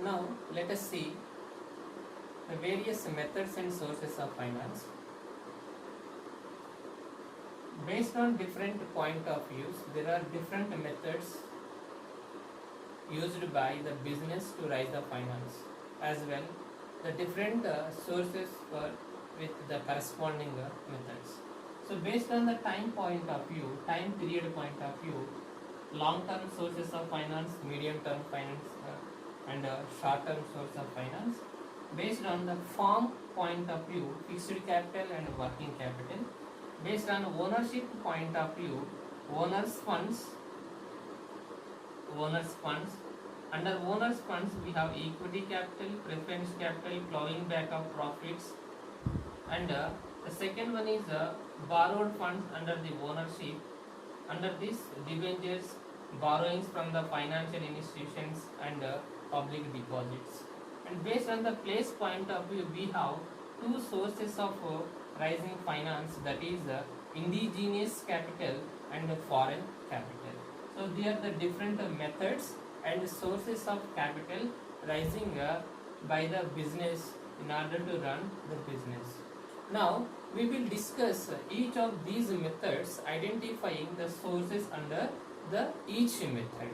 Now let us see the various methods and sources of finance. Based on different point of views, there are different methods used by the business to raise the finance, as well the different sources for with the corresponding methods. So based on the time point of view, time period point of view, long term sources of finance, medium term finance, and short term source of finance. Based on the firm point of view, fixed capital and working capital. Based on ownership point of view, owners funds. Under owners funds we have equity capital, preference capital, plowing back of profits, and the second one is borrowed funds under the ownership. Under this, debentures, borrowings from the financial institutions, and public deposits. And based on the place point of view, we have two sources of rising finance, that is indigenous capital and foreign capital. So they are the different methods and sources of capital rising by the business in order to run the business. Now we will discuss each of these methods, identifying the sources under the each method.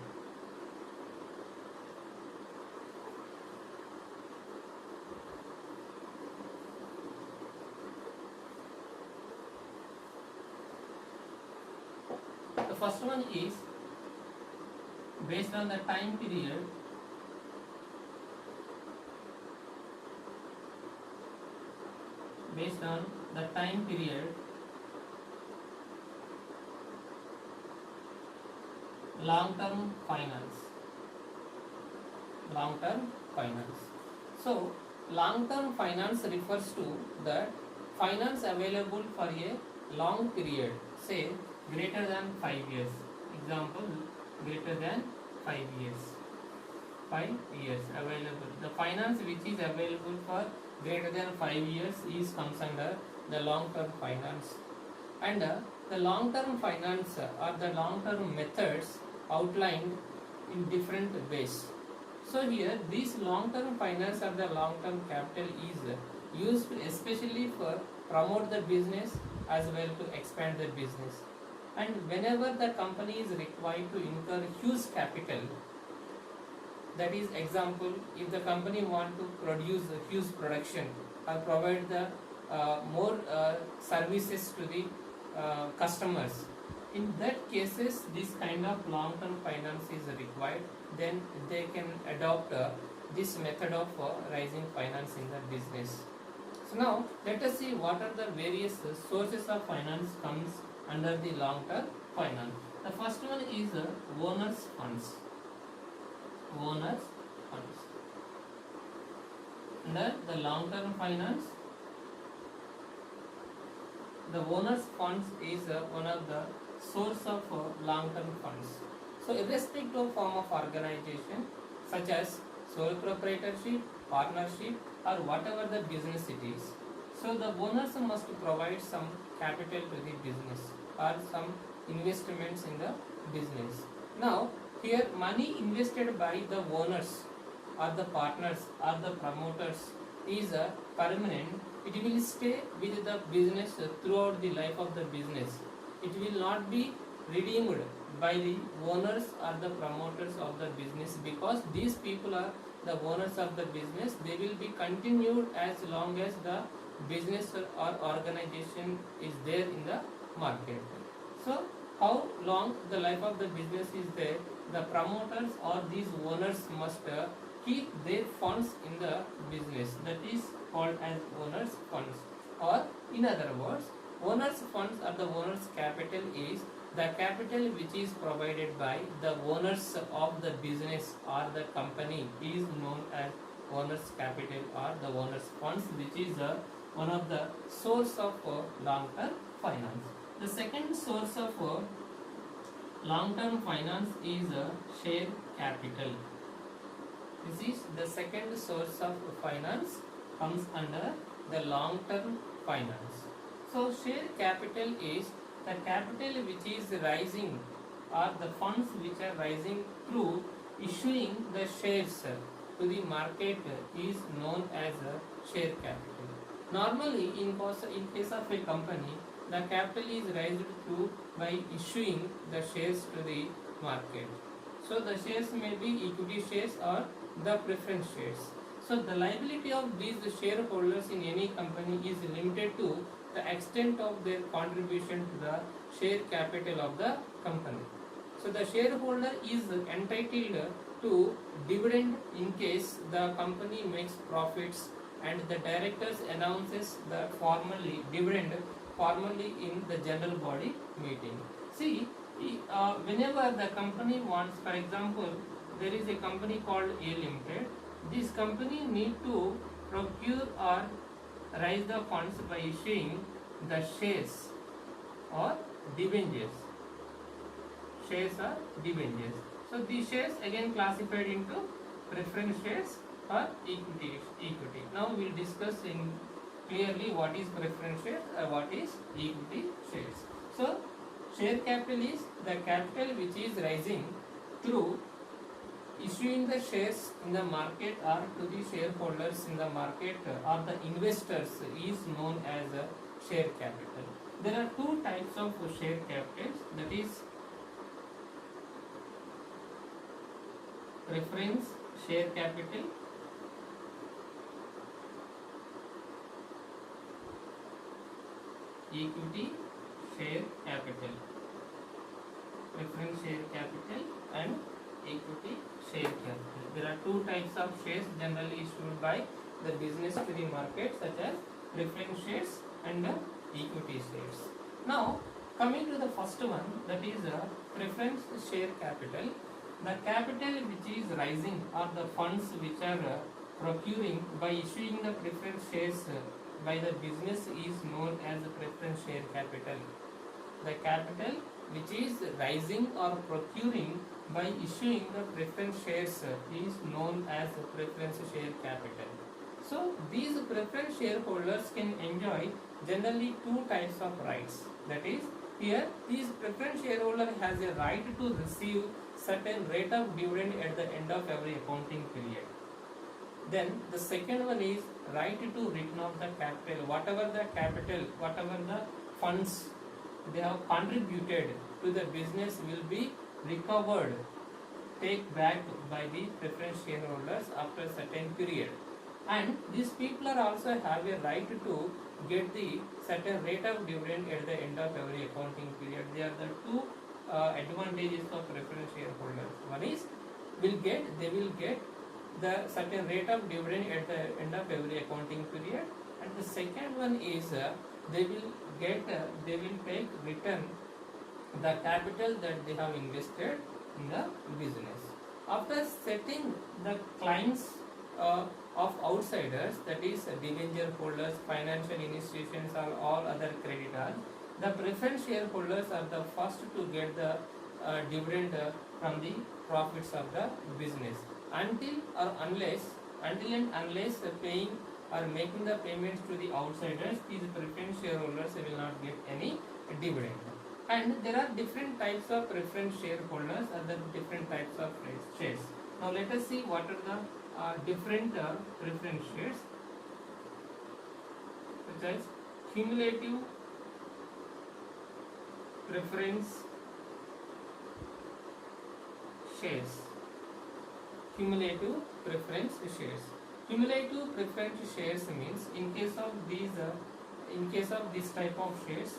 The first one is based on the time period. Based on the time period, long-term finance. Long-term finance. So, long-term finance refers to the finance available for a long period, say greater than 5 years. Example, greater than 5 years. 5 years available. The finance which is available for greater than 5 years is comes under the long-term finance. And the long-term finance or the long-term methods outlined in different ways. So here these long-term finance or the long-term capital is used especially for promote the business as well to expand the business. And whenever the company is required to incur huge capital, that is example, if the company want to produce a huge production or provide the more services to the customers, in that cases this kind of long-term finance is required, then they can adopt this method of raising finance in the business. So now let us see what are the various sources of finance comes under the long-term finance. The first one is owners funds. Owners funds. Under the long-term finance, the owners funds is one of the source of long-term funds. So irrespective of form of organization such as sole proprietorship, partnership, or whatever the business it is, so the owners must provide some capital to the business or some investments in the business. Now here money invested by the owners or the partners or the promoters is permanent. It will stay with the business throughout the life of the business. It will not be redeemed by the owners or the promoters of the business, because these people are the owners of the business. They will be continued as long as the business or organization is there in the market. So how long the life of the business is there, the promoters or these owners must keep their funds in the business. That is called as owners funds, or in other words, owners funds or the owners capital is the capital which is provided by the owners of the business or the company is known as owners capital or the owners funds, which is one of the source of long-term finance. The second source of long-term finance is share capital. This is the second source of finance, comes under the long-term finance. So share capital is the capital which is rising or the funds which are rising through issuing the shares to the market is known as a share capital. Normally, in case of a company, the capital is raised through by issuing the shares to the market. So the shares may be equity shares or the preference shares. So the liability of these shareholders in any company is limited to the extent of their contribution to the share capital of the company. So the shareholder is entitled to dividend in case the company makes profits and the directors announces the dividend formally in the general body meeting. See, whenever the company wants, for example, there is a company called A Limited. This company need to procure or raise the funds by issuing the shares or debentures. Shares or debentures. So these shares again classified into preference shares or equity. Now we will discuss in clearly what is preference shares or what is equity shares. So share capital is the capital which is rising through issuing the shares in the market or to the shareholders in the market or the investors is known as a share capital. There are two types of share capitals, that is preference share capital equity share capital. Preference share capital and equity share capital. There are two types of shares generally issued by the business to the market, such as preference shares and equity shares. Now coming to the first one, that is preference share capital. The capital which is rising or the funds which are procuring by issuing the preference shares by the business is known as the preference share capital. The capital which is rising or procuring by issuing the preference shares is known as the preference share capital. So these preference shareholders can enjoy generally two types of rights. That is, here these preference shareholder has a right to receive certain rate of dividend at the end of every accounting period. Then the second one is right to return of the capital. Whatever the funds they have contributed to the business will be recovered, take back by the preference shareholders after a certain period. And these people are also have a right to get the certain rate of dividend at the end of every accounting period. They are the two advantages of preference shareholders. One is they will get the certain rate of dividend at the end of every accounting period, and the second one is they will take return the capital that they have invested in the business. After setting the clients of outsiders, that is debenture holders, financial institutions or all other creditors, the preference shareholders are the first to get the dividend from the profits of the business until and unless paying or making the payments to the outsiders, these preference shareholders will not get any dividend. And there are different types of preference shareholders and the different types of shares. Now let us see what are the different preference shares, such as cumulative preference shares. Cumulative preference shares. Cumulative preference shares means in case of this type of shares,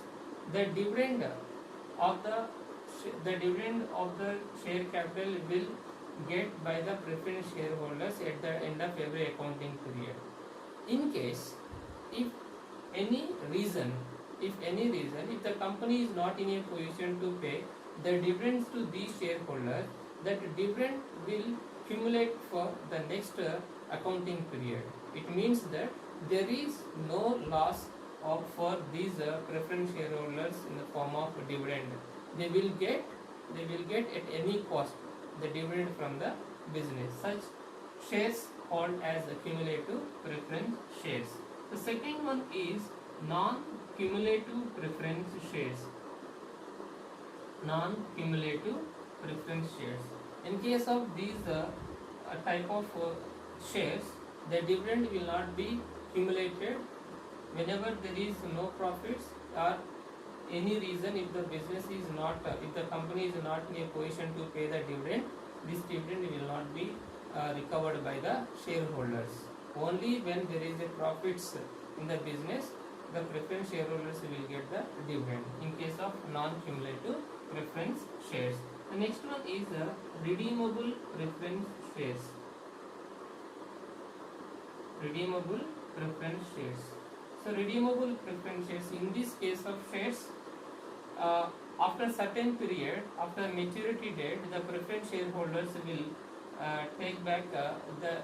the dividend of the share capital will get by the preference shareholders at the end of every accounting period. In case if any reason, if the company is not in a position to pay the dividends to these shareholders, that dividend will accumulate for the next accounting period. It means that there is no loss for these preference shareholders in the form of dividend. They will get at any cost the dividend from the business. Such shares called as cumulative preference shares. The second one is non-cumulative preference shares. Non-cumulative preference shares. In case of these type of shares, the dividend will not be accumulated whenever there is no profits or any reason. If the business is not, if the company is not in a position to pay the dividend, this dividend will not be recovered by the shareholders. Only when there is a profits in the business, the preference shareholders will get the dividend in case of non-cumulative preference shares. The next one is the redeemable preference shares. Redeemable preference shares. So redeemable preference shares, in this case of shares, after certain period, after maturity date, the preference shareholders will take back the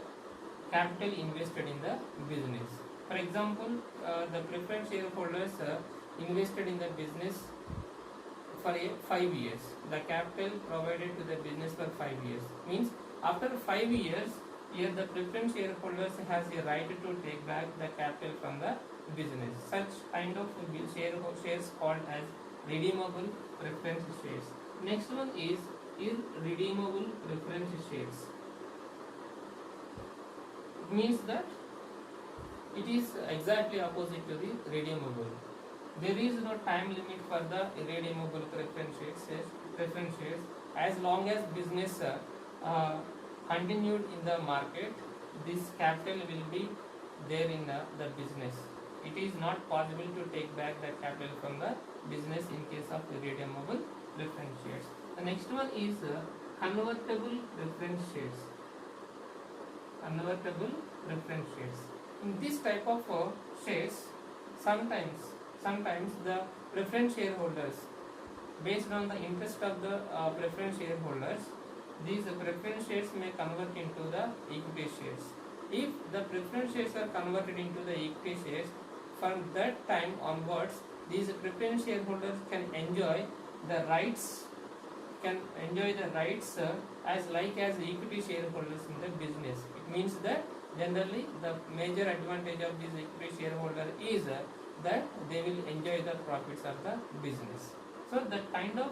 capital invested in the business. For example, the preference shareholders invested in the business for 5 years. The capital provided to the business for 5 years. Means after 5 years, here the preference shareholders has a right to take back the capital from the business. Such kind of shares called as redeemable preference shares. Next one is irredeemable preference shares. It means that it is exactly opposite to the redeemable. There is no time limit for the irredeemable preference shares. As long as business continued in the market, this capital will be there in the business. It is not possible to take back the capital from the business in case of irredeemable preference shares. The next one is convertible preference shares. Convertible preference shares. In this type of shares, sometimes the preference shareholders, based on the interest of the preference shareholders, these preference shares may convert into the equity shares. If the preference shares are converted into the equity shares, from that time onwards, these preference shareholders can enjoy the rights as like as equity shareholders in the business. It means that generally the major advantage of this equity shareholder is that they will enjoy the profits of the business. So that kind of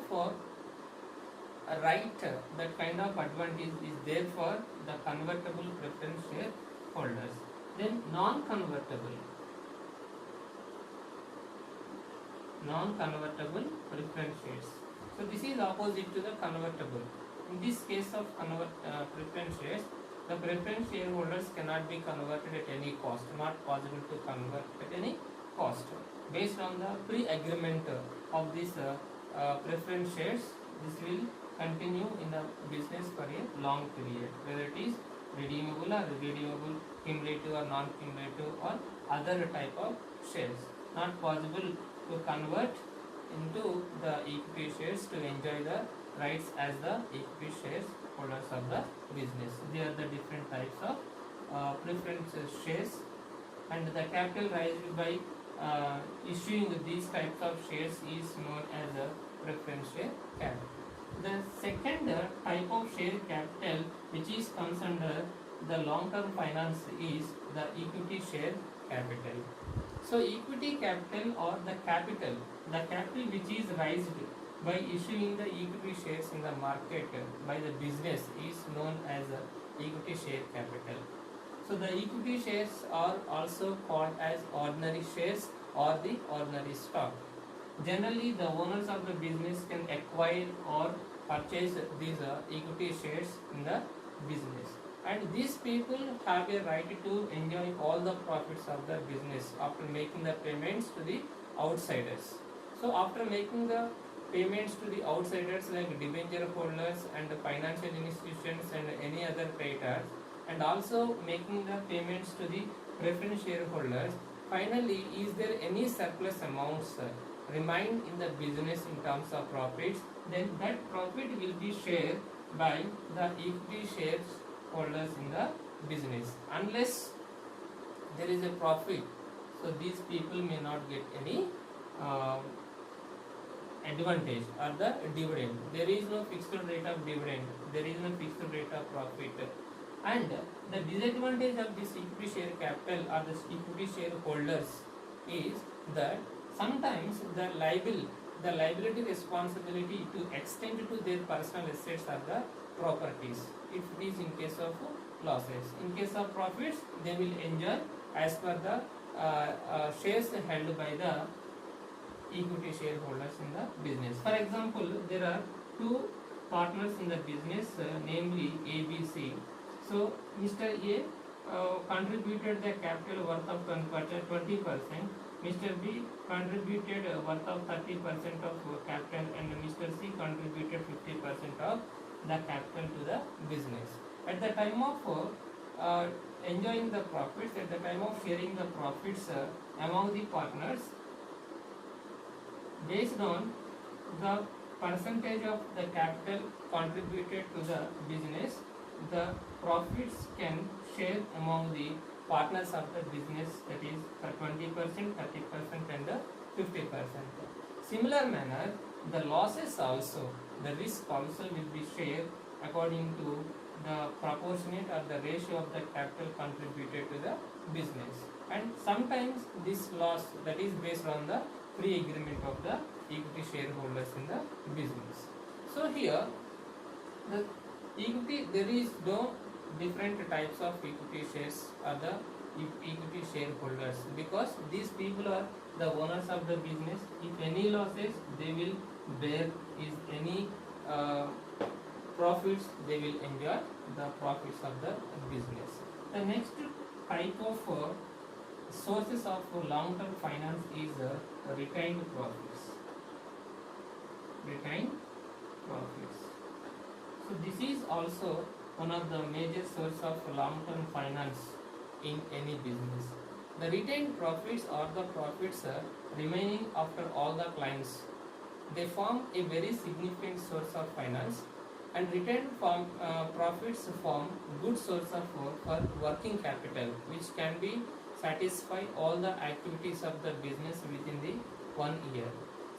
right, that kind of advantage is there for the convertible preference shareholders. Then non-convertible preference shares. So this is opposite to the convertible. In this case of preference shares, the preference shareholders cannot be converted at any cost. Not possible to convert at any cost. Based on the pre-agreement of this preference shares, this will continue in the business for a long period, whether it is redeemable or irredeemable, cumulative or non-cumulative, or other type of shares. Not possible to convert into the equity shares to enjoy the rights as the equity shares holders of the business. They are the different types of preference shares, and the capital raised by issuing these types of shares is known as a preference share capital. The second type of share capital which is concerned the long-term finance is the equity share capital. So equity capital or the capital which is raised by issuing the equity shares in the market by the business is known as equity share capital. So the equity shares are also called as ordinary shares or the ordinary stock. Generally, the owners of the business can acquire or purchase these equity shares in the business, and these people have a right to enjoy all the profits of the business after making the payments to the outsiders. So after making the payments to the outsiders like debenture holders and financial institutions and any other creditors, and also making the payments to the preference shareholders, finally, is there any surplus amounts remain in the business in terms of profits, then that profit will be shared by the equity shares holders in the business. Unless there is a profit, so these people may not get any advantage or the dividend. There is no fixed rate of dividend, there is no fixed rate of profit. And the disadvantage of this equity share capital or the equity shareholders is that sometimes the liability responsibility to extend to their personal assets or the properties, if it is in case of losses. In case of profits, they will enjoy as per the shares held by the equity shareholders in the business. For example, there are two partners in the business, namely ABC. So Mr. A contributed the capital worth of 20%. Mr. B contributed worth of 30% of capital, and Mr. C contributed 50% of the capital to the business. At the time of enjoying the profits, at the time of sharing the profits among the partners, based on the percentage of the capital contributed to the business, the profits can share among the partners of the business, that is 20%, 30% and 50%. Similar manner, the losses also, the risk also will be shared according to the proportionate or the ratio of the capital contributed to the business. And sometimes this loss, that is based on the pre-agreement of the equity shareholders in the business. So here, the equity, there is no different types of equity shares or the equity shareholders, because these people are the owners of the business. If any losses, they will bear. Is any profits, they will enjoy the profits of the business. The next type of sources of long-term finance is retained profits. Retained profits. So this is also one of the major source of long-term finance in any business. The retained profits are the profits remaining after all the clients. They form a very significant source of finance, and retained profits form good source of for working capital, which can be satisfy all the activities of the business within the 1 year.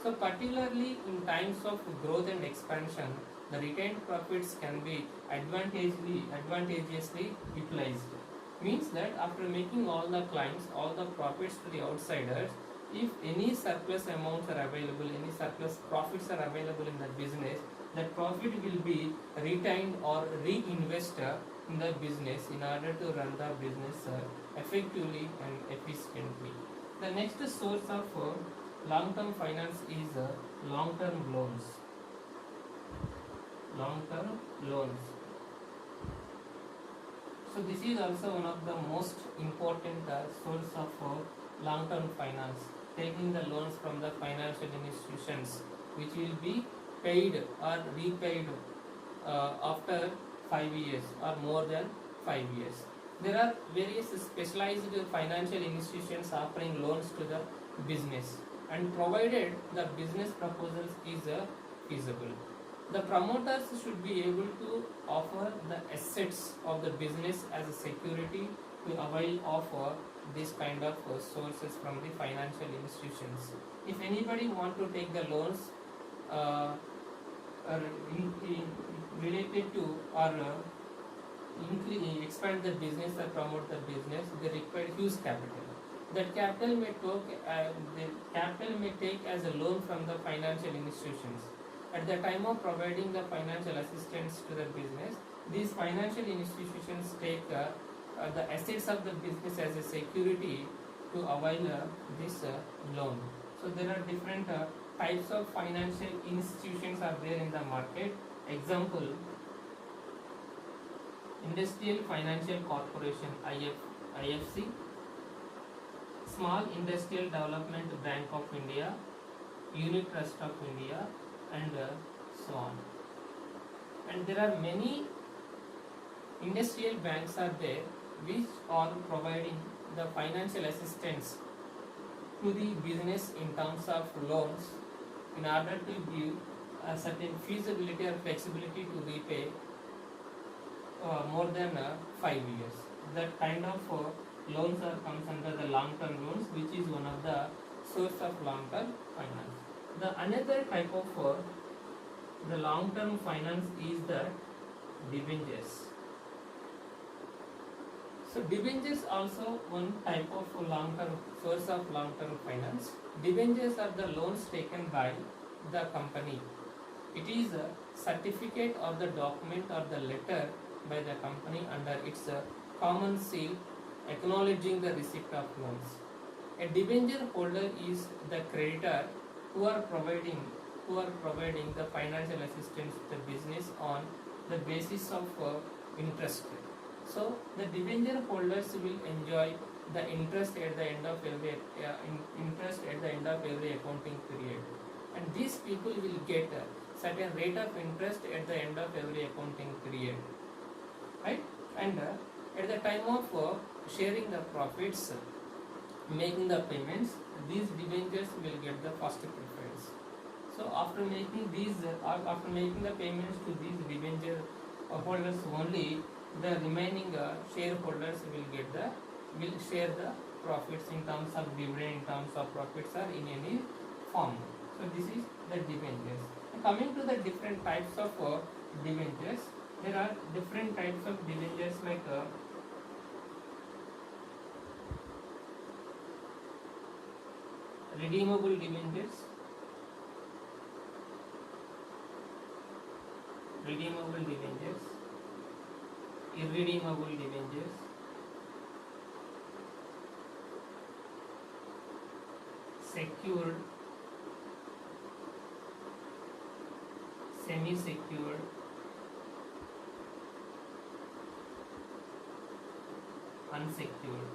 So particularly in times of growth and expansion, the retained profits can be advantageously utilized. Means that after making all the clients, all the profits to the outsiders, if any surplus amounts are available, any surplus profits are available in the business, that profit will be retained or reinvested in the business in order to run the business effectively and efficiently. The next source of long-term finance is long-term loans. Long-term loans. So this is also one of the most important source of long-term finance, taking the loans from the financial institutions, which will be paid or repaid after 5 years or more than 5 years. There are various specialized financial institutions offering loans to the business, and provided the business proposals is feasible. The promoters should be able to offer the assets of the business as a security to avail of this kind of sources from the financial institutions. If anybody want to take the loans related to or expand the business or promote the business, they require huge capital. That capital may take as a loan from the financial institutions. At the time of providing the financial assistance to the business, these financial institutions take the assets of the business as a security to avail this loan. So there are different types of financial institutions are there in the market. Example, Industrial Financial Corporation IFC, Small Industrial Development Bank of India, Unit Trust of India, and so on. And there are many industrial banks are there which are providing the financial assistance to the business in terms of loans in order to give a certain feasibility or flexibility to repay more than 5 years. That kind of loans are comes under the long-term loans, which is one of the source of long-term finance. The another type of the long-term finance is the debentures. So debentures also one type of long-term source of long-term finance. Debentures are the loans taken by the company. It is a certificate or the document or the letter by the company under its common seal acknowledging the receipt of loans. A debenture holder is the creditor who are providing the financial assistance to the business on the basis of interest. So the debenture holders will enjoy the interest at the end of every accounting period, and these people will get a certain rate of interest at the end of every accounting period, right? And at the time of sharing the profits, making the payments, these debentures will get the first preference. So after making the payments to these debenture holders only, the remaining shareholders will share the profits in terms of dividend, in terms of profits, or in any form. So this is the debentures. Coming to the different types of debentures, there are different types of debentures like redeemable debentures, irredeemable debentures, secured, semi-secured, unsecured.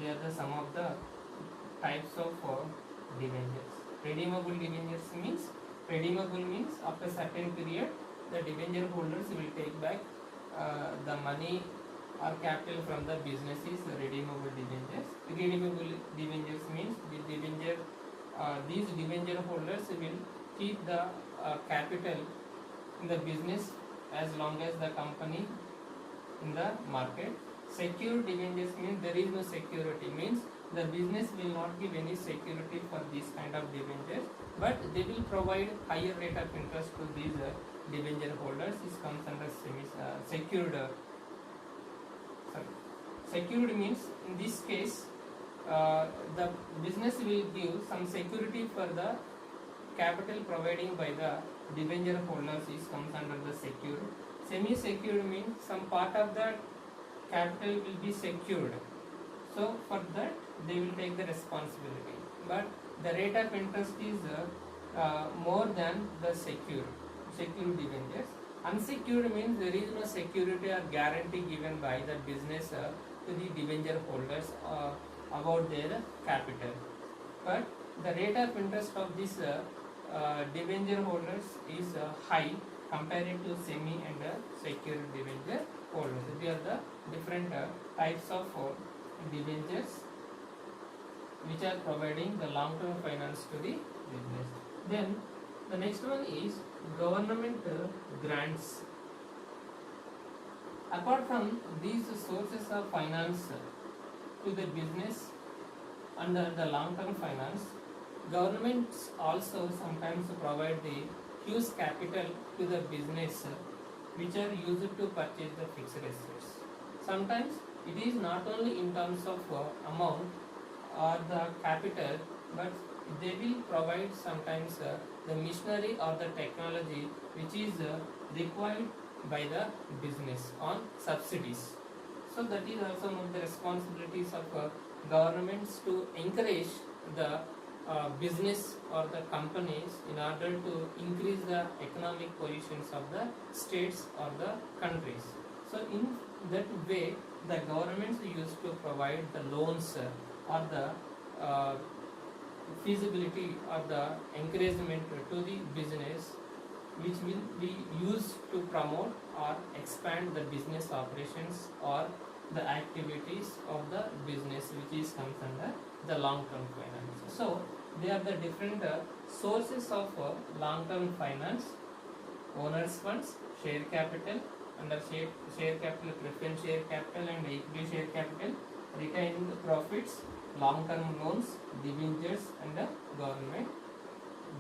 They are some of the types of debentures. Redeemable debentures means after certain period the debenture holders will take back the money or capital from the businesses. Redeemable debentures. Irredeemable debentures means these debenture holders will keep the capital in the business as long as the company in the market. Secured debentures means there is no security, means the business will not give any security for this kind of debentures, but they will provide higher rate of interest to these debenture holders. This comes under secured. Secured means in this case the business will give some security for the capital providing by the debenture holders. This comes under the secured. Semi-secured means some part of the capital will be secured, so for that they will take the responsibility, but the rate of interest is more than the secured debentures. Unsecured means there is no security or guarantee given by the business to the debenture holders about their capital, but the rate of interest of this debenture holders is high compared to semi and secured debenture holders. These are the different types of debentures which are providing the long-term finance to the business. Then the next one is government grants. Apart from these sources of finance to the business under the long-term finance, governments also sometimes provide the huge capital to the business which are used to purchase the fixed assets. Sometimes it is not only in terms of amount or the capital, but they will provide sometimes the machinery or the technology which is required by the business on subsidies. So that is also one of the responsibilities of governments to encourage the business or the companies in order to increase the economic positions of the states or the countries. So in that way the governments used to provide the loans or the feasibility or the encouragement to the business which will be used to promote or expand the business operations or the activities of the business, which is comes under the long-term finance. So they are the different sources of long-term finance: owners funds, share capital, under share capital, preference share capital and equity share capital, retained profits, long-term loans, debentures and government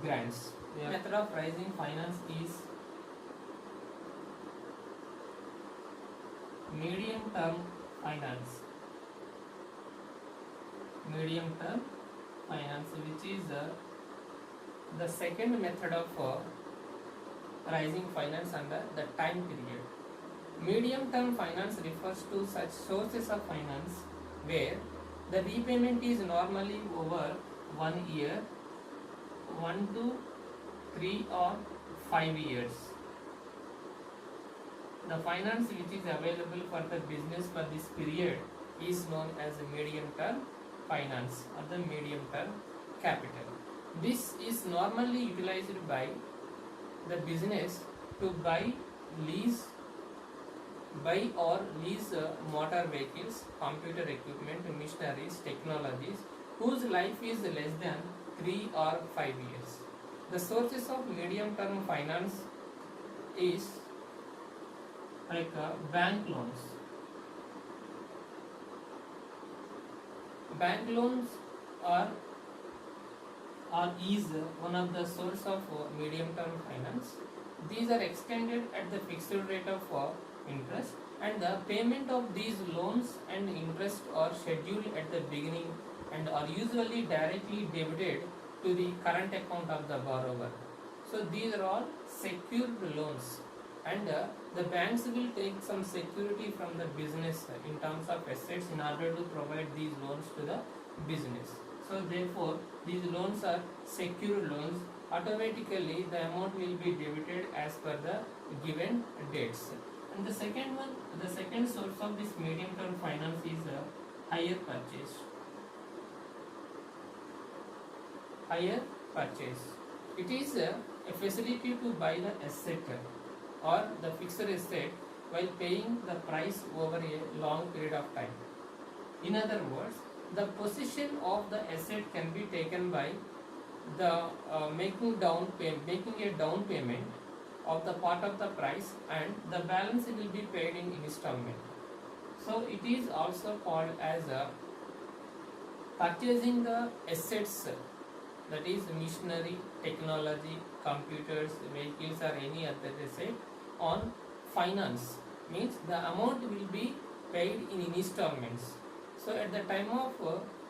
grants. The method of raising finance is medium-term finance. Medium-term finance, which is the second method of rising finance under the time period. Medium term finance refers to such sources of finance where the repayment is normally over 1 year, 1 to 3 or 5 years. The finance which is available for the business for this period is known as medium term finance or the medium term capital. This is normally utilized by the business to buy or lease motor vehicles, computer equipment, machineries, technologies whose life is less than 3 or 5 years. The sources of medium term finance is like bank loans. Bank loans are is one of the source of medium term finance. These are extended at the fixed rate of interest, and the payment of these loans and interest are scheduled at the beginning and are usually directly debited to the current account of the borrower. So these are all secured loans, and the banks will take some security from the business in terms of assets in order to provide these loans to the business. So therefore these loans are secured loans. Automatically the amount will be debited as per the given dates. And the second source of this medium term finance is hire purchase. Hire purchase. It is a facility to buy the asset or the fixed asset while paying the price over a long period of time. In other words, the possession of the asset can be taken by the making a down payment of the part of the price, and the balance will be paid in installment. So it is also called as purchasing the assets, that is machinery, technology, computers, vehicles or any other asset on finance. Means the amount will be paid in installments. So at the time of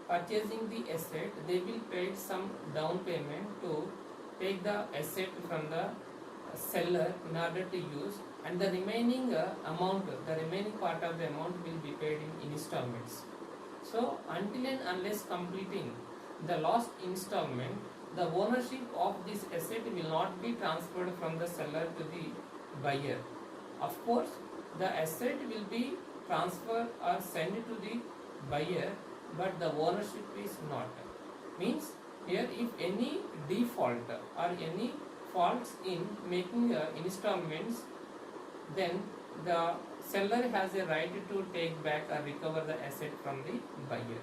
purchasing the asset, they will pay some down payment to take the asset from the seller in order to use, and the remaining remaining part of the amount will be paid in installments. So until and unless completing the last installment, the ownership of this asset will not be transferred from the seller to the buyer. Of course, the asset will be transferred or sent to the buyer, but the ownership is not. Means here, if any default or any faults in making installments, then the seller has a right to take back or recover the asset from the buyer.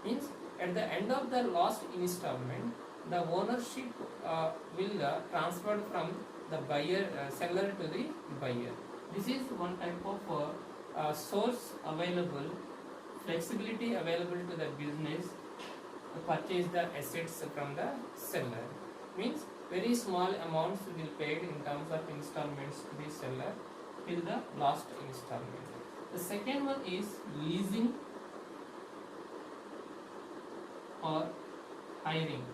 Means at the end of the last installment, the ownership will transfer from the seller to the buyer. This is one type of source available, flexibility available to the business to purchase the assets from the seller. Means very small amounts will be paid in terms of installments to the seller till the last installment. The second one is leasing or hiring.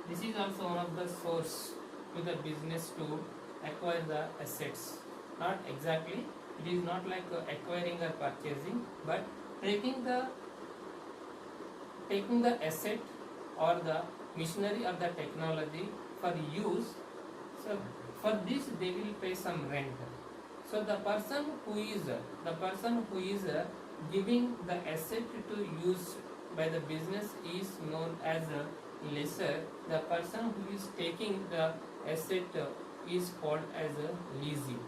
This is also one of the source to the business to acquire the assets. Not exactly, it is not like acquiring or purchasing, but taking the asset or the machinery or the technology for use. So for this they will pay some rent. So the person who is giving the asset to use by the business is known as a lessor. The person who is taking the asset is called as a leasing.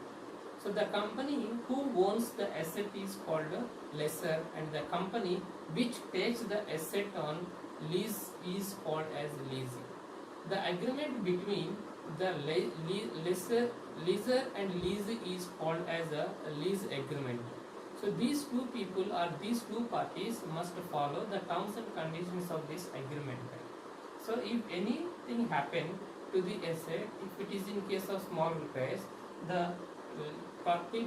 So the company who owns the asset is called a lessor, and the company which takes the asset on lease is called as leasing. The agreement between the lessor and lease is called as a lease agreement. So these two people or these two parties must follow the terms and conditions of this agreement. So if anything happen to the asset, if it is in case of small repairs, the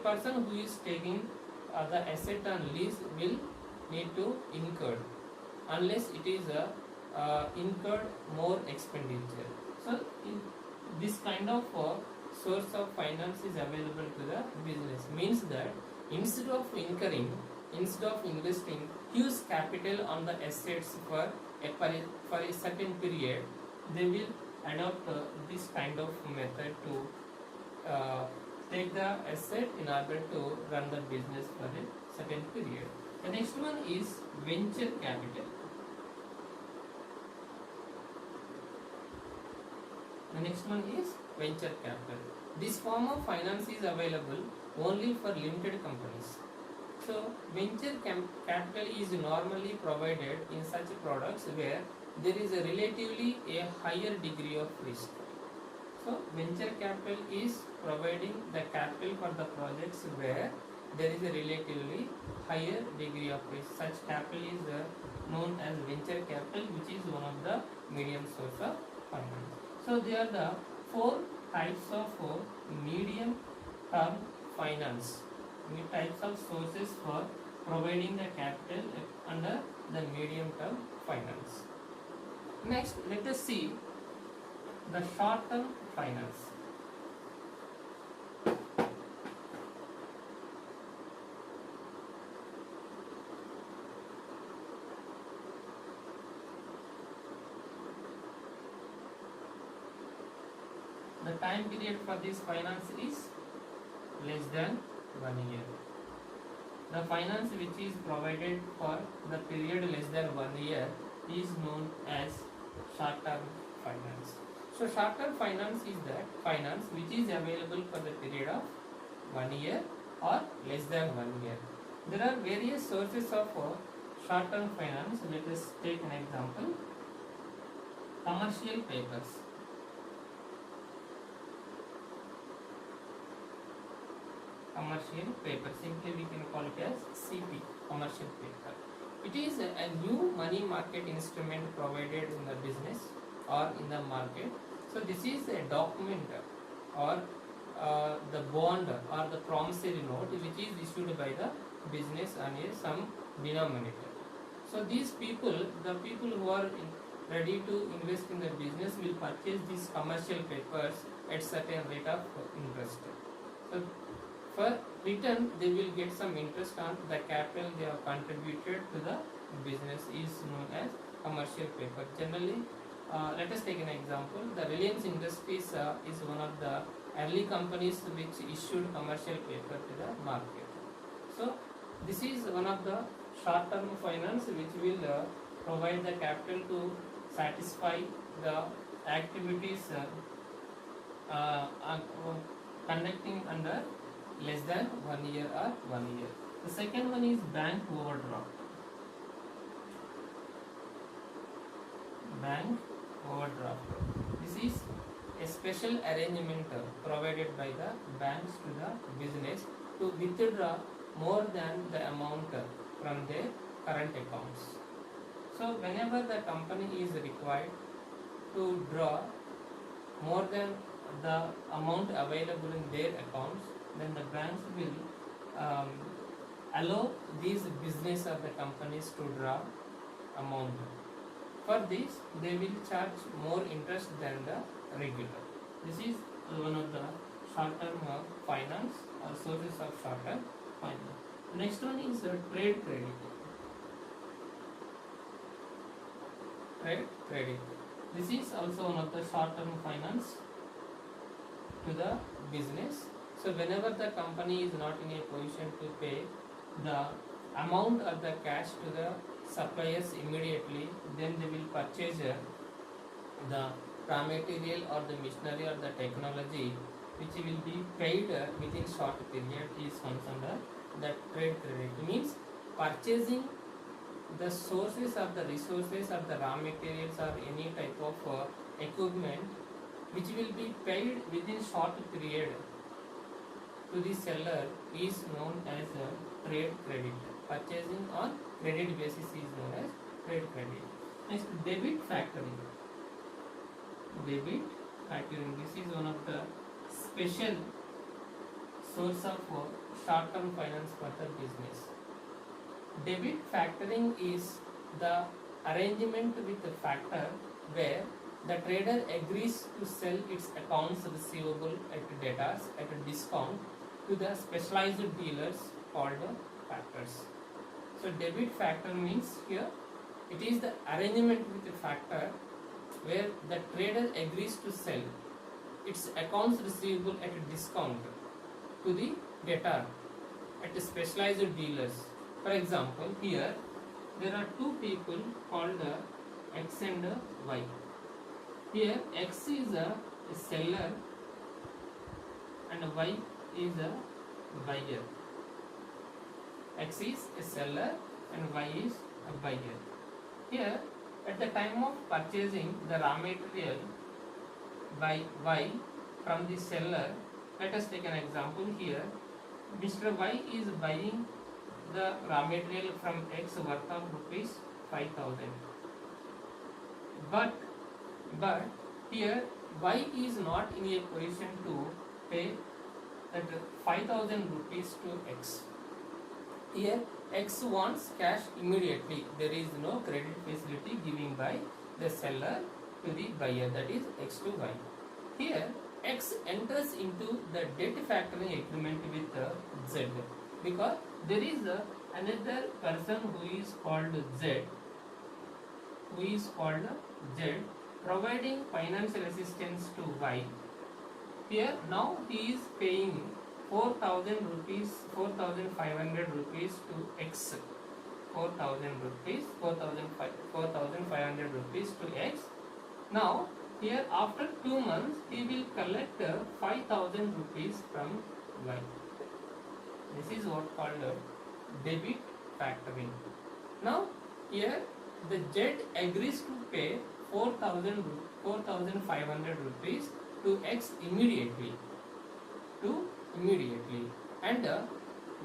person who is taking the asset on lease will need to incur, unless it is incurred more expenditure. So in this kind of source of finance is available to the business. Means that instead of investing huge capital on the assets for a certain period, they will adopt this kind of method to take the asset in order to run the business for a certain period. The next one is venture capital. The next one is venture capital. This form of finance is available only for limited companies. So, venture capital is normally provided in such products where there is a relatively a higher degree of risk. So, venture capital is providing the capital for the projects where there is a relatively higher degree of risk. Such capital is known as venture capital, which is one of the medium source of finance. So, there are the four types of medium term finance, types of sources for providing the capital under the medium term finance. Next, let us see the short term finance. The time period for this finance is less than 1 year. The finance which is provided for the period less than 1 year is known as short term finance. So short term finance is that finance which is available for the period of 1 year or less than 1 year. There are various sources of short term finance. Let us take an example. Commercial papers. Commercial paper, simply we can call it as CP, commercial paper. It is a new money market instrument provided in the business or in the market. So this is a document or the bond or the promissory note which is issued by the business on some denominator. So these people, the people who are ready to invest in the business will purchase these commercial papers at certain rate of interest. So for return, they will get some interest on the capital they have contributed to the business is known as commercial paper. Generally, let us take an example. The Reliance Industries is one of the early companies which issued commercial paper to the market. So, this is one of the short-term finance which will provide the capital to satisfy the activities conducting under less than 1 year or 1 year. The second one is bank overdraft. Bank overdraft. This is a special arrangement provided by the banks to the business to withdraw more than the amount from their current accounts. So whenever the company is required to draw more than the amount available in their accounts, then the banks will allow these business of the companies to draw amount. For this, they will charge more interest than the regular. This is one of the short-term finance or sources of short-term finance. Next one is trade credit. Trade credit. This is also one of the short-term finance to the business. So whenever the company is not in a position to pay the amount of the cash to the suppliers immediately, then they will purchase the raw material or the machinery or the technology which will be paid within short period is comes under the trade credit. It means purchasing the sources of the resources of the raw materials or any type of equipment which will be paid within short period to the seller is known as trade credit. Purchasing on credit basis is known as trade credit. Next, debit factoring. Debit factoring. This is one of the special source of short-term finance for the business. Debit factoring is the arrangement with the factor where the trader agrees to sell its accounts receivable at debtors at a discount to the specialized dealers called factors. So debit factor means here it is the arrangement with the factor where the trader agrees to sell its accounts receivable at a discount to the debtor at specialized dealers. For example, here there are two people called X and Y. Here X is a seller and Y is a buyer. X is a seller and Y is a buyer. Here at the time of purchasing the raw material by Y from the seller, let us take an example here. Mr. Y is buying the raw material from X worth of rupees 5,000. But here Y is not in a position to pay that 5,000 rupees to X. Here X wants cash immediately. There is no credit facility given by the seller to the buyer, that is X to Y. Here X enters into the debt factoring agreement with Z because there is another person who is called Z, providing financial assistance to Y. Here now he is paying 4,000 rupees, 4,500 rupees to X. 4,500 rupees to X. Now here after 2 months he will collect 5,000 rupees from Y. This is what called debit factoring. Now here the Z agrees to pay 4,500 rupees to X immediately, and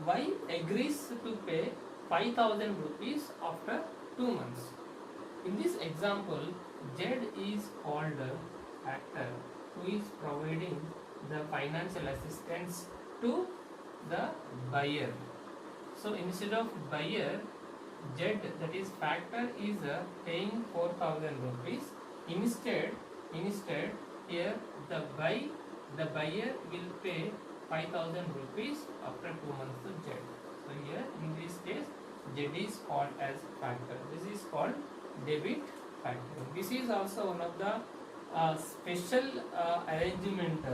Y agrees to pay 5,000 rupees after 2 months. In this example, Z is called a factor who is providing the financial assistance to the buyer. So instead of buyer, Z, that is factor, is paying 4,000 rupees. Instead here the buyer will pay 5,000 rupees after 2 months to Z. So here in this case Z is called as factor. This is called debit factoring. This is also one of the special arrangement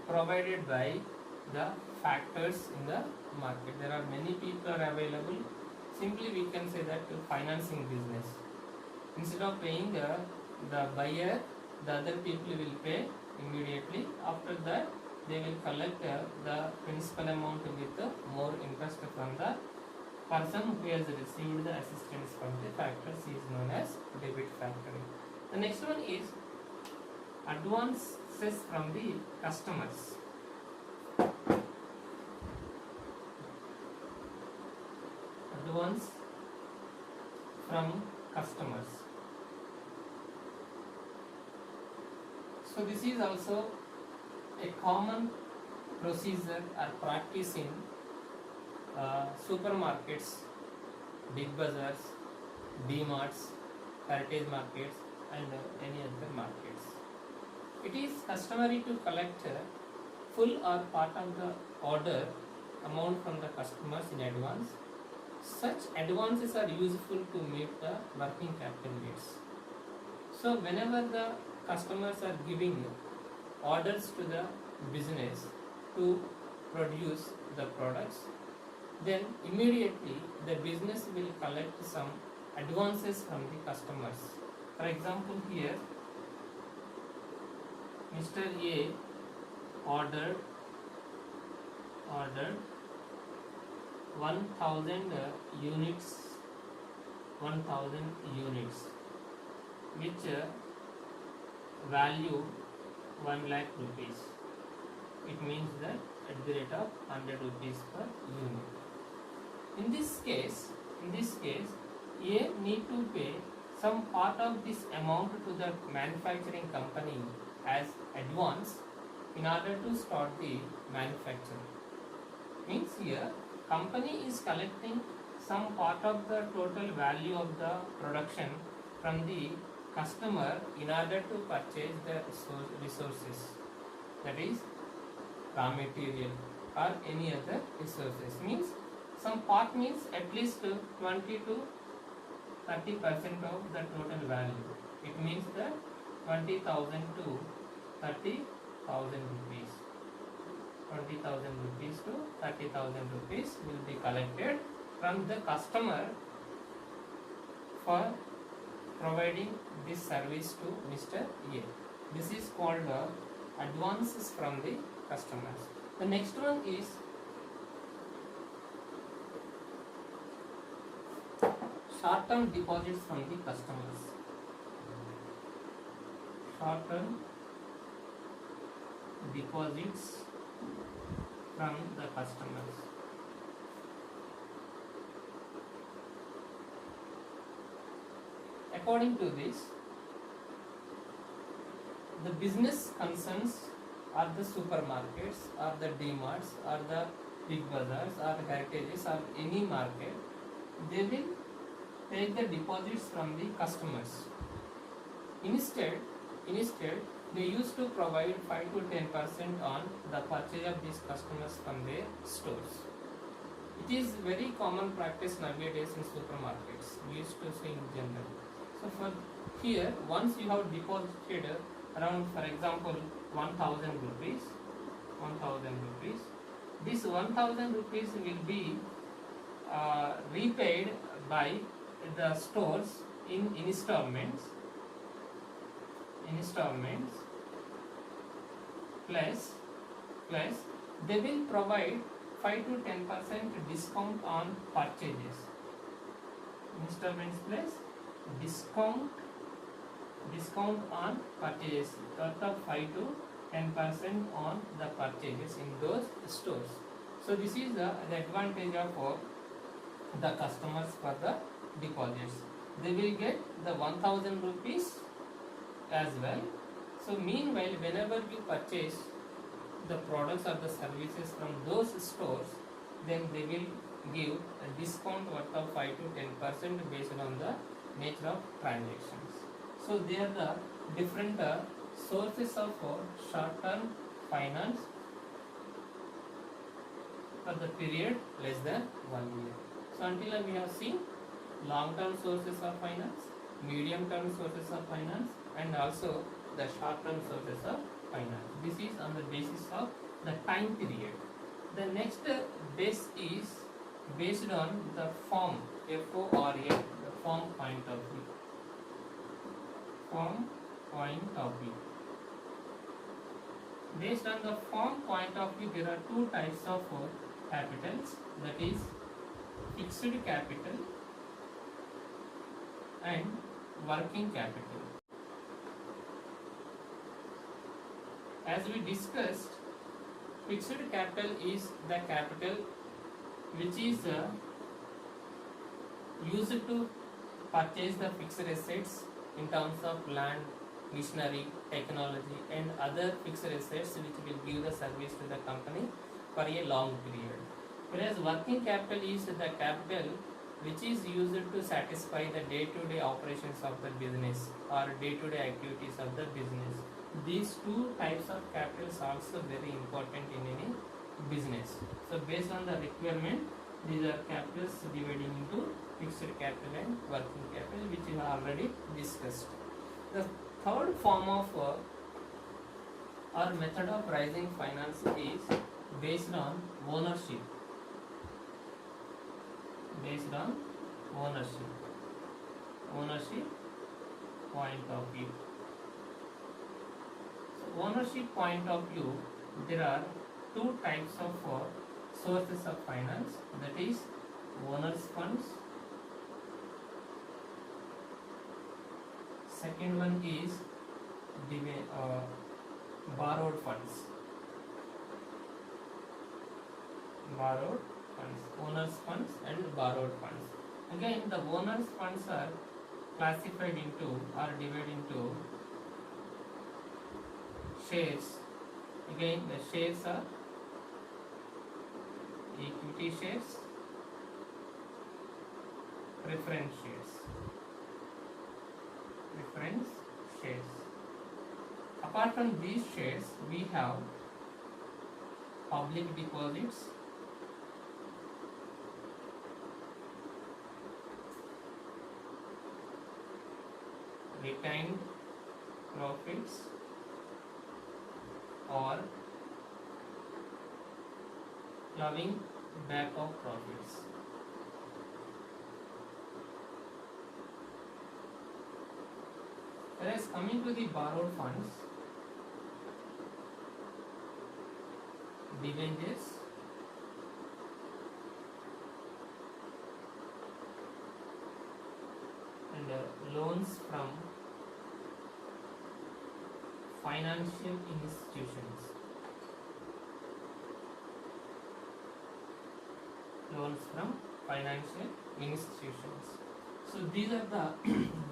provided by the factors in the market. There are many people are available. Simply we can say that financing business. Instead of paying the buyer, the other people will pay immediately. After that they will collect the principal amount with more interest from the person who has received the assistance from the factors is known as debit factoring. The next one is advances from the customers. Advance from customers. So this is also a common procedure or practice in supermarkets, big bazaars, D-marts, heritage markets and any other markets. It is customary to collect full or part of the order amount from the customers in advance. Such advances are useful to meet the working capital needs. So whenever the customers are giving orders to the business to produce the products, then immediately the business will collect some advances from the customers. For example, here Mr. A ordered 1,000 units, which value 1 lakh rupees. It means that at the rate of 100 rupees per unit. In this case, A need to pay some part of this amount to the manufacturing company as advance in order to start the manufacturing. Means here company is collecting some part of the total value of the production from the customer in order to purchase the resources, that is raw material or any other resources. Means some part means at least 20 to 30% of the total value. It means that 20,000 to 30,000 rupees. 20,000 rupees to 30,000 rupees will be collected from the customer for providing this service to Mr. A. This is called advances from the customers. The next one is short-term deposits from the customers. Short-term deposits from the customers. According to this, the business concerns are the supermarkets or the D-marts or the big bazaars or heritages or any market, they will take the deposits from the customers. Instead they used to provide 5 to 10% on the purchase of these customers from their stores. It is very common practice nowadays in supermarkets. We used to see in general. So for here, once you have deposited around, for example, 1,000 rupees, this 1,000 rupees will be repaid by the stores in installments plus they will provide 5 to 10% discount on purchases. Installments plus discount on purchases, worth of 5 to 10% on the purchases in those stores. So this is the advantage of the customers for the deposits. They will get the 1,000 rupees as well. So meanwhile, whenever you purchase the products or the services from those stores, then they will give a discount worth of 5 to 10% based on the nature of transactions. So they are the different sources of short-term finance for the period less than 1 year. So until now we have seen long-term sources of finance, medium-term sources of finance, and also the short-term sources of finance. This is on the basis of the time period. The next base is based on the form, FORM, the form point of view. Form point of view. Based on the form point of view, there are two types of capitals, that is fixed capital and working capital. As we discussed, fixed capital is the capital which is used to purchase the fixed assets in terms of land, machinery, technology and other fixed assets which will give the service to the company for a long period. Whereas working capital is the capital which is used to satisfy the day-to-day operations of the business or day-to-day activities of the business. These two types of capitals are also very important in any business. So based on the requirement, these are capitals dividing into fixed capital and working capital, which we have already discussed. The third form of or method of raising finance is based on ownership. Based on ownership point of view. So ownership point of view, there are two types of sources of finance, that is owners funds. Second one is borrowed funds. Borrowed funds, owners funds and borrowed funds. Again, the owners funds are classified into or divided into shares. Again, the shares are equity shares, preference shares. preference shares. Apart from these shares, we have public deposits, retained profits, or plowing back of profits. Whereas coming to the borrowed funds, debentures, and loans from financial institutions. Loans from financial institutions. So these are the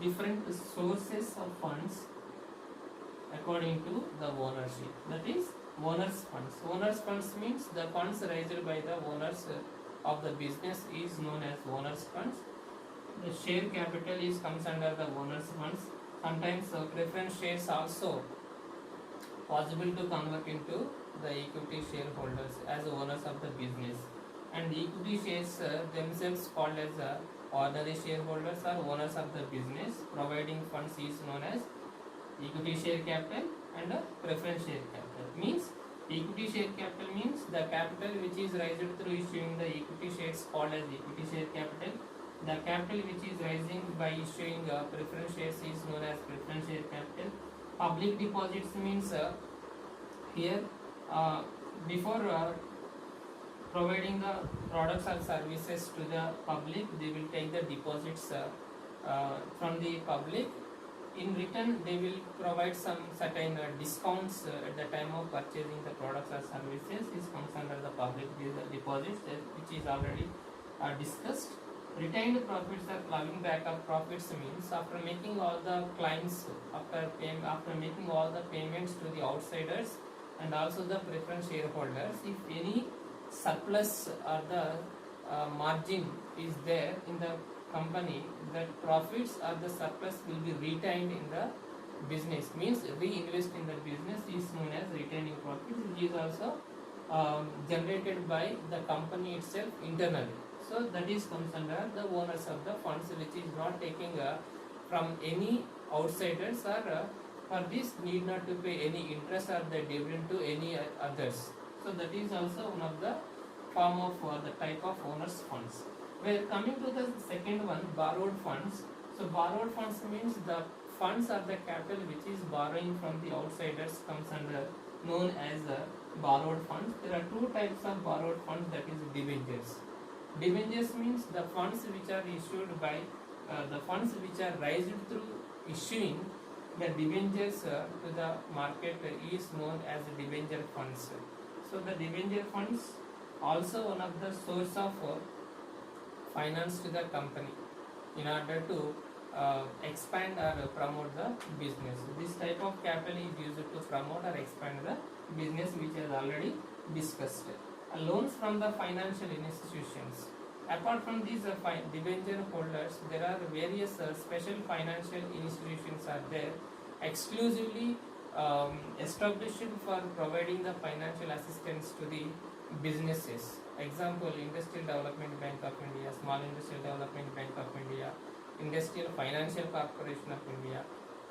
different sources of funds according to the ownership. That is owner's funds. Owner's funds means the funds raised by the owners of the business is known as owner's funds. The share capital is comes under the owner's funds. Sometimes preference shares also possible to convert into the equity shareholders as owners of the business. And the equity shares themselves called as ordinary shareholders or owners of the business. Providing funds is known as equity share capital and preference share capital. Means equity share capital means the capital which is raised through issuing the equity shares called as equity share capital. The capital which is rising by issuing preference shares is known as preference share capital. Public deposits means here before providing the products or services to the public, they will take the deposits from the public. In return, they will provide some certain discounts at the time of purchasing the products or services. This comes under the public deposits, which is already discussed. Retained profits or plowing back of profits means after making all the claims, after making all the payments to the outsiders and also the preference shareholders, if any surplus or the margin is there in the company, that profits or the surplus will be retained in the business, means reinvest in the business is known as retaining profits, which is also generated by the company itself internally. So that is comes under the owners of the funds, which is not taking from any outsiders or for this need not to pay any interest or the dividend to any others. So that is also one of the form of the type of owners funds. Where coming to the second one, borrowed funds. So borrowed funds means the funds or the capital which is borrowing from the outsiders comes under known as borrowed funds. There are two types of borrowed funds, that is debentures. Debentures means the funds which are issued by the funds which are raised through issuing the debentures to the market is known as debenture funds. So the debenture funds also one of the source of finance to the company in order to expand or promote the business. This type of capital is used to promote or expand the business, which is already discussed. Loans from the financial institutions. Apart from these debenture holders, there are various special financial institutions are there, exclusively established for providing the financial assistance to the businesses. Example, Industrial Development Bank of India, Small Industrial Development Bank of India, Industrial Financial Corporation of India,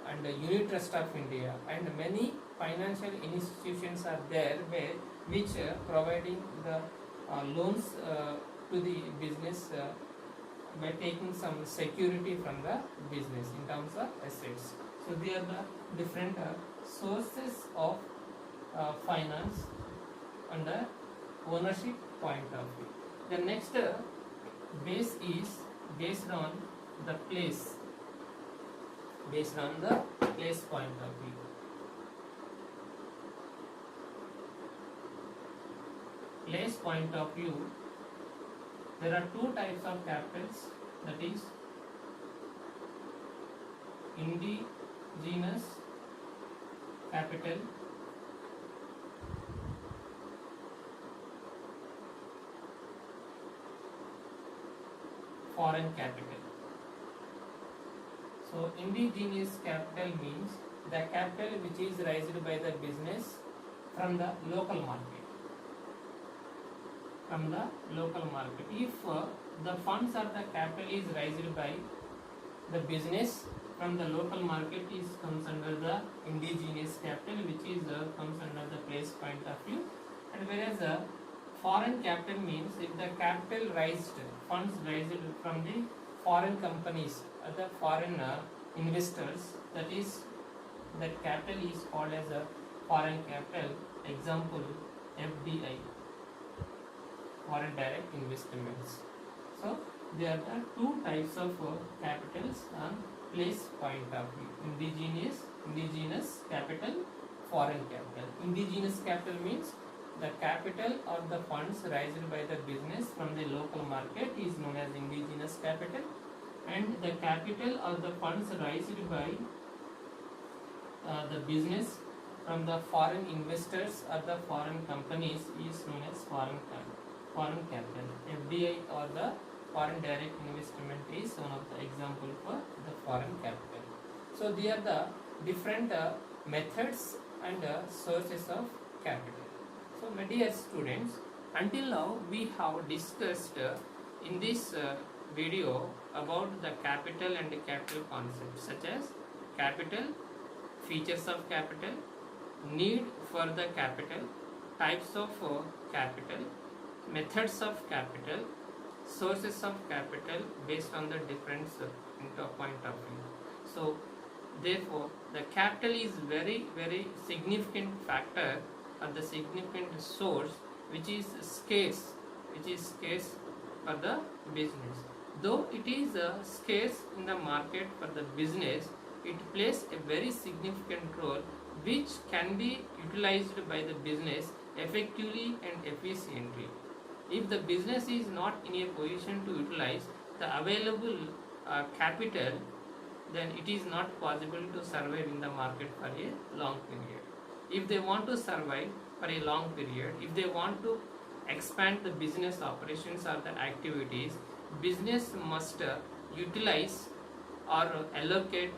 and Unit Trust of India, and many financial institutions are there which providing the loans to the business by taking some security from the business in terms of assets. So they are the different sources of finance under ownership point of view. The next base is based on the place, based on the place point of view. Place point of view, there are two types of capitals, that is indigenous capital foreign capital. So indigenous capital means the capital which is raised by the business from the local market. From the local market. If the funds or the capital is raised by the business from the local market is comes under the indigenous capital, which is comes under the place point of view. And whereas foreign capital means if the capital raised, funds raised from the foreign companies or the foreign investors, that capital is called as a foreign capital. Example, FDI, foreign direct investments. So there are two types of capitals on place point of view: indigenous capital, foreign capital. Indigenous capital means the capital or the funds raised by the business from the local market is known as indigenous capital, and the capital or the funds raised by the business from the foreign investors or the foreign companies is known as foreign capital. FDI or the foreign direct investment is one of the example for the foreign capital. So they are the different methods and sources of capital. So my dear students, until now we have discussed in this video about the capital and the capital concepts such as capital, features of capital, need for the capital, types of capital, methods of capital, sources of capital based on the different point of view. So therefore the capital is very significant factor or the significant source which is scarce for the business. Though it is scarce in the market for the business, it plays a very significant role which can be utilized by the business effectively and efficiently. If the business is not in a position to utilize the available capital, then it is not possible to survive in the market for a long period. If they want to survive for a long period, if they want to expand the business operations or the activities, business must utilize or allocate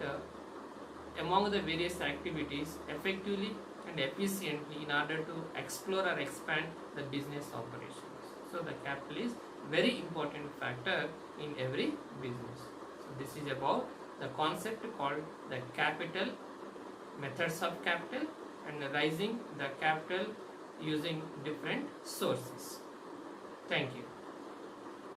among the various activities effectively and efficiently in order to explore or expand the business operations. So the capital is very important factor in every business. So this is about the concept called the capital, methods of capital, and raising the capital using different sources. Thank you.